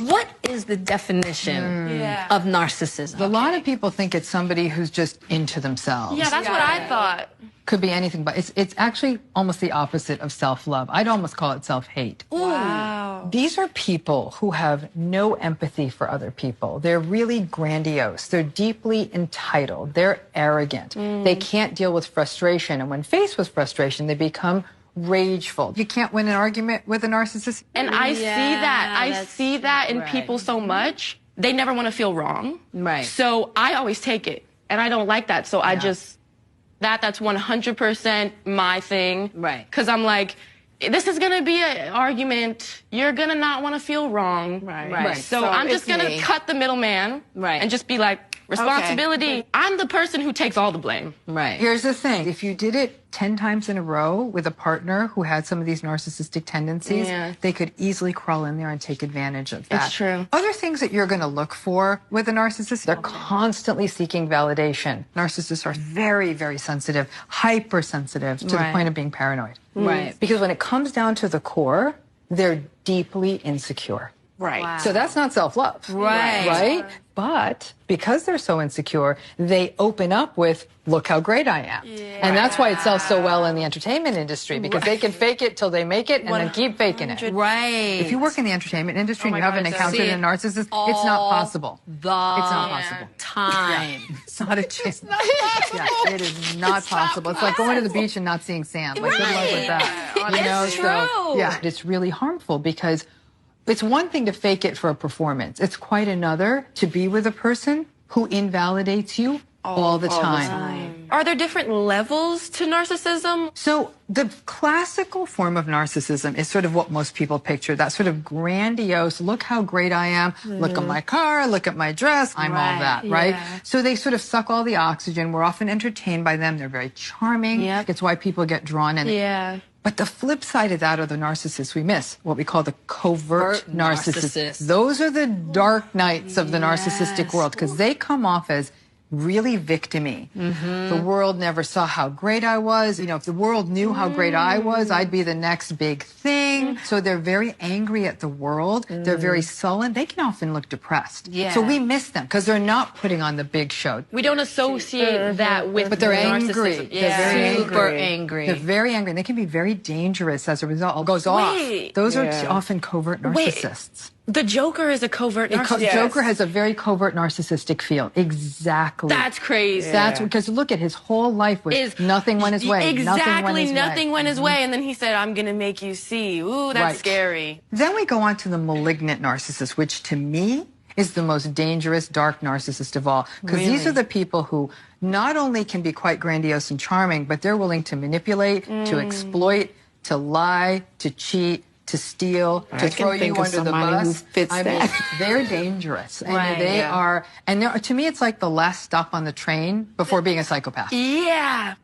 What is the definition of narcissism? A lot of people think it's somebody who's just into themselves. Yeah, that's what I thought. Could be anything, but it's actually almost the opposite of self-love. I'd almost call it self-hate. Wow. These are people who have no empathy for other people. They're really grandiose. They're deeply entitled. They're arrogant. They can't deal with frustration. And when faced with frustration, they become rageful. You can't win an argument with a narcissist. And I see that. I see that in people so much. They never want to feel wrong. Right. So I always take it. And I don't like that. So I just, that's 100% my thing. Right. Because I'm like, this is going to be an argument. You're going to not want to feel wrong. Right. So I'm just going to cut the middleman. Right. And just be like, responsibility. Okay. I'm the person who takes all the blame. Right. Here's the thing. If you did it 10 times in a row with a partner who had some of these narcissistic tendencies, they could easily crawl in there and take advantage of that. It's true. Other things that you're going to look for with a narcissist, they're constantly seeking validation. Narcissists are very, very sensitive, hypersensitive to the point of being paranoid. Right. Because when it comes down to the core, they're deeply insecure. Right. Wow. So that's not self-love. Right? But because they're so insecure, they open up with, look how great I am. And that's why it sells so well in the entertainment industry, because they can fake it till they make it and then keep faking it. Right. If you work in the entertainment industry and you haven't encountered a narcissist, it's not possible. It's not possible. Time. It's not a chance. It is not possible. It's like going to the beach and not seeing sand. Like, good luck with that. It's true. So, it's really harmful because it's one thing to fake it for a performance. It's quite another to be with a person who invalidates you all the time. Are there different levels to narcissism? So the classical form of narcissism is sort of what most people picture, that sort of grandiose, look how great I am, look at my car, look at my dress, I'm all that, right? So they sort of suck all the oxygen. We're often entertained by them. They're very charming. It's why people get drawn in. But the flip side of that are the narcissists we miss, what we call the covert narcissists. Those are the dark nights of the narcissistic world, because they come off as really victim-y. The world never saw how great I was. You know, if the world knew how great I was, I'd be the next big thing. So they're very angry at the world. They're very sullen. They can often look depressed. So we miss them because they're not putting on the big show. We don't associate that with But they're angry. narcissism. They're very Super angry. angry. They're very angry. And they can be very dangerous as a result. It goes off. Those are often covert narcissists. The Joker is a covert narcissist. Joker has a very covert narcissistic feel. Exactly. That's crazy. That's because look at his whole life was nothing went his way. Exactly, nothing went his way. And then he said, I'm going to make you see. Ooh, that's scary. Then we go on to the malignant narcissist, which to me is the most dangerous, dark narcissist of all. Because these are the people who not only can be quite grandiose and charming, but they're willing to manipulate, to exploit, to lie, to cheat, to steal, to throw you under the bus. I mean, they're dangerous. And they are, and to me, it's like the last stop on the train before being a psychopath.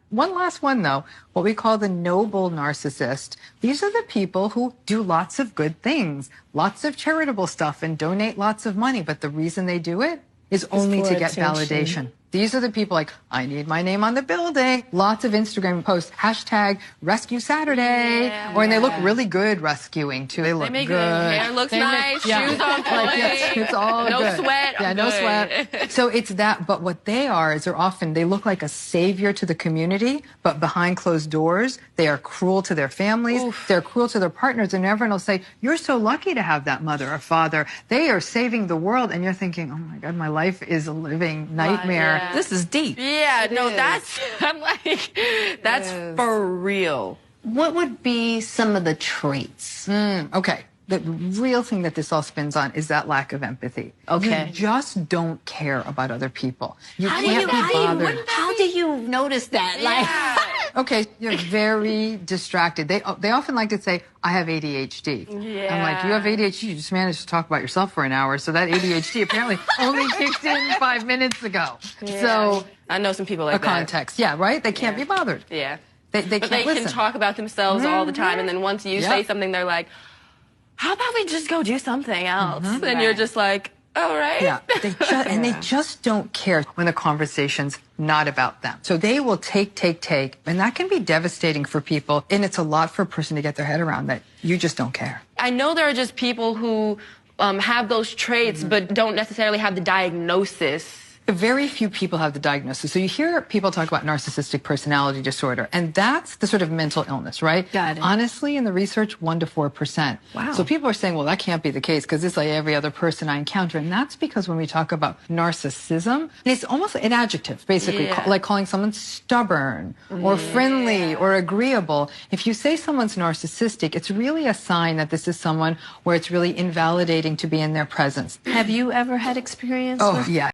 One last one, though, what we call the noble narcissist. These are the people who do lots of good things, lots of charitable stuff, and donate lots of money. But the reason they do it is only to get validation. These are the people like, I need my name on the building. Lots of Instagram posts, hashtag Rescue Saturday. Or and they look really good rescuing, too. They look good. Their hair looks nice, shoes on point. It's all no good. Sweat. Yeah, no sweat. So it's that, but what they are is they look like a savior to the community, but behind closed doors, they are cruel to their families. They're cruel to their partners, and everyone will say, you're so lucky to have that mother or father. They are saving the world. And you're thinking, oh my God, my life is a living nightmare. This is deep. I'm like, that's for real. What would be some of the traits? Okay. The real thing that this all spins on is that lack of empathy. Okay. You just don't care about other people. You can't be bothered. How do you notice that? Okay, you're very distracted. They often like to say, I have ADHD. I'm like, you have ADHD? You just managed to talk about yourself for an hour, so that ADHD apparently only kicked in 5 minutes ago. So I know some people like that. Context, right? They can't be bothered. They can't listen. can talk about themselves all the time, and then once you say something, they're like, how about we just go do something else? And you're just like, all right. And they just don't care when the conversation's not about them. So they will take, and that can be devastating for people. And it's a lot for a person to get their head around that you just don't care. I know there are just people who have those traits but don't necessarily have the diagnosis. Very few people have the diagnosis. So you hear people talk about narcissistic personality disorder, and that's the sort of mental illness, right? Got it. Honestly, in the research, 1 to 4%. Wow. So people are saying, well, that can't be the case because it's like every other person I encounter. And that's because when we talk about narcissism, it's almost an adjective, basically, like calling someone stubborn or friendly or agreeable. If you say someone's narcissistic, it's really a sign that this is someone where it's really invalidating to be in their presence. Have you ever had experience Oh, with yeah.